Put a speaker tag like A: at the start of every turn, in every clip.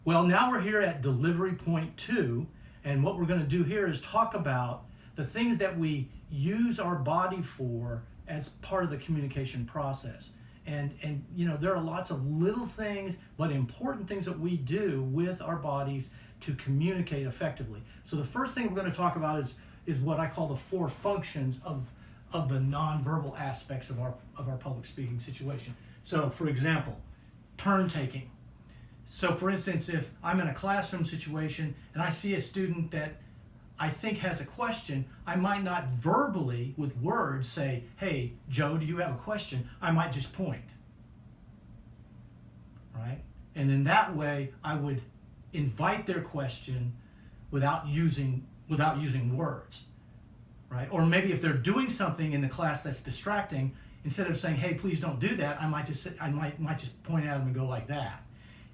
A: Well, now we're here at delivery point 2, and what we're going to do here is talk about the things that we use our body for as part of the communication process. And you know, there are lots of little things, but important things that we do with our bodies to communicate effectively. So the first thing we're going to talk about is what I call the 4 functions of the nonverbal aspects of our public speaking situation. So, for example, turn taking. So for instance, if I'm in a classroom situation and I see a student that I think has a question, I might not verbally with words say, "Hey, Joe, do you have a question?" I might just point, right? And in that way, I would invite their question without using words, right? Or maybe if they're doing something in the class that's distracting, instead of saying, "Hey, please don't do that," I might just point at them and go like that,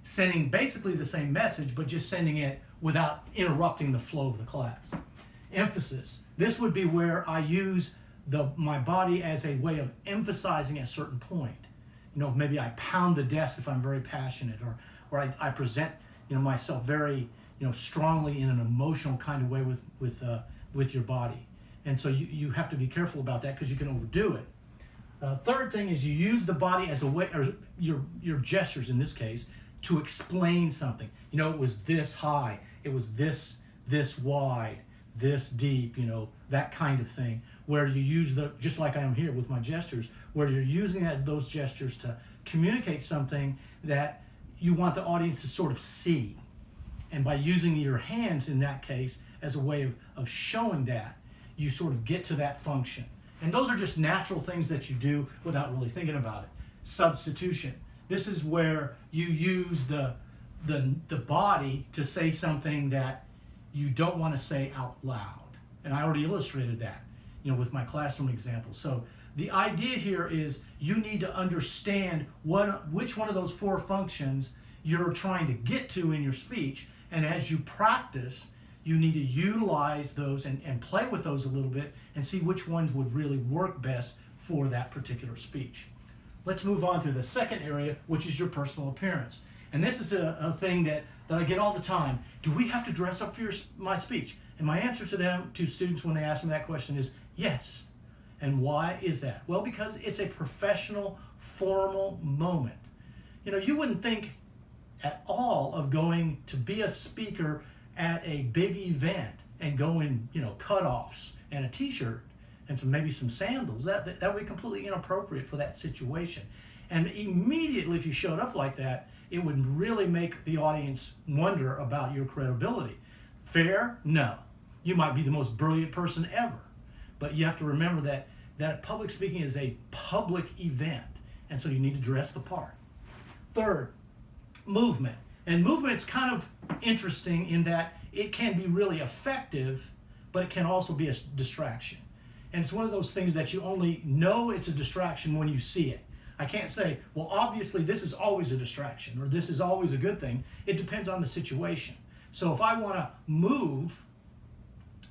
A: sending basically the same message, but just sending it without interrupting the flow of the class. Emphasis. This would be where I use my body as a way of emphasizing a certain point. You know, maybe I pound the desk if I'm very passionate, or I present, you know, myself very, you know, strongly in an emotional kind of way with your body. And so you have to be careful about that because you can overdo it. Third thing is you use the body as a way, or your gestures in this case, to explain something. You know, it was this high, it was this wide, this deep, you know, that kind of thing, where you use just like I am here with my gestures, where you're using those gestures to communicate something that you want the audience to sort of see. And by using your hands in that case as a way of showing that, you sort of get to that function. And those are just natural things that you do without really thinking about it. Substitution. This is where you use the body to say something that you don't want to say out loud. And I already illustrated that, you know, with my classroom example. So the idea here is you need to understand which one of those 4 functions you're trying to get to in your speech. And as you practice, you need to utilize those and play with those a little bit and see which ones would really work best for that particular speech. Let's move on to the second area, which is your personal appearance. And this is a thing that I get all the time. Do we have to dress up for my speech? And my answer to students when they ask me that question is yes. And why is that? Well, because it's a professional, formal moment. You know, you wouldn't think at all of going to be a speaker at a big event and go in, you know, cutoffs and a t-shirt and maybe some sandals. That would be completely inappropriate for that situation. And immediately if you showed up like that, it would really make the audience wonder about your credibility. Fair? No. You might be the most brilliant person ever. But you have to remember that public speaking is a public event, and so you need to dress the part. Third, movement. And movement's kind of interesting in that it can be really effective, but it can also be a distraction. And it's one of those things that you only know it's a distraction when you see it. I can't say, well, obviously this is always a distraction or this is always a good thing. It depends on the situation. So if I want to move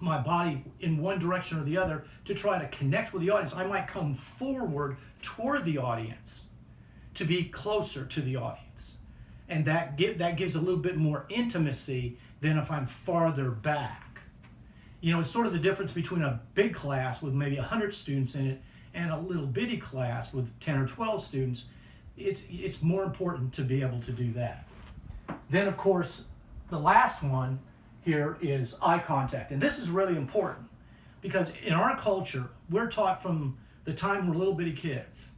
A: my body in one direction or the other to try to connect with the audience, I might come forward toward the audience to be closer to the audience. And that gives a little bit more intimacy than if I'm farther back. You know, it's sort of the difference between a big class with maybe 100 students in it and a little bitty class with 10 or 12 students. It's more important to be able to do that. Then, of course, the last one here is eye contact. And this is really important because in our culture, we're taught from the time we're little bitty kids,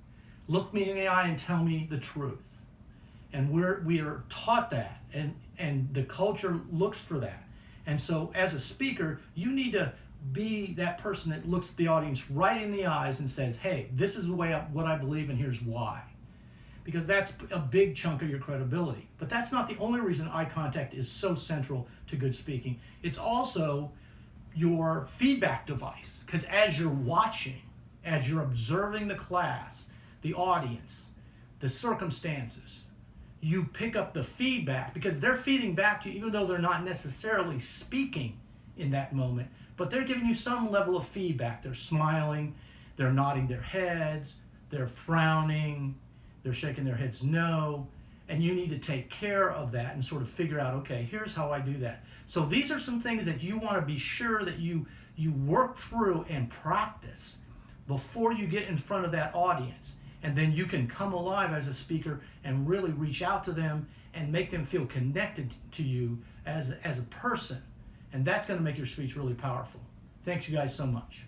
A: look me in the eye and tell me the truth. And we are taught that, and the culture looks for that. And so as a speaker, you need to be that person that looks at the audience right in the eyes and says, hey, this is what I believe and here's why. Because that's a big chunk of your credibility. But that's not the only reason eye contact is so central to good speaking. It's also your feedback device. Because as you're watching, as you're observing the class, the audience, the circumstances, you pick up the feedback because they're feeding back to you even though they're not necessarily speaking in that moment, but they're giving you some level of feedback. They're smiling, they're nodding their heads, they're frowning, they're shaking their heads no, and you need to take care of that and sort of figure out, okay, here's how I do that. So these are some things that you want to be sure that you work through and practice before you get in front of that audience. And then you can come alive as a speaker and really reach out to them and make them feel connected to you as a person. And that's going to make your speech really powerful. Thanks you guys so much.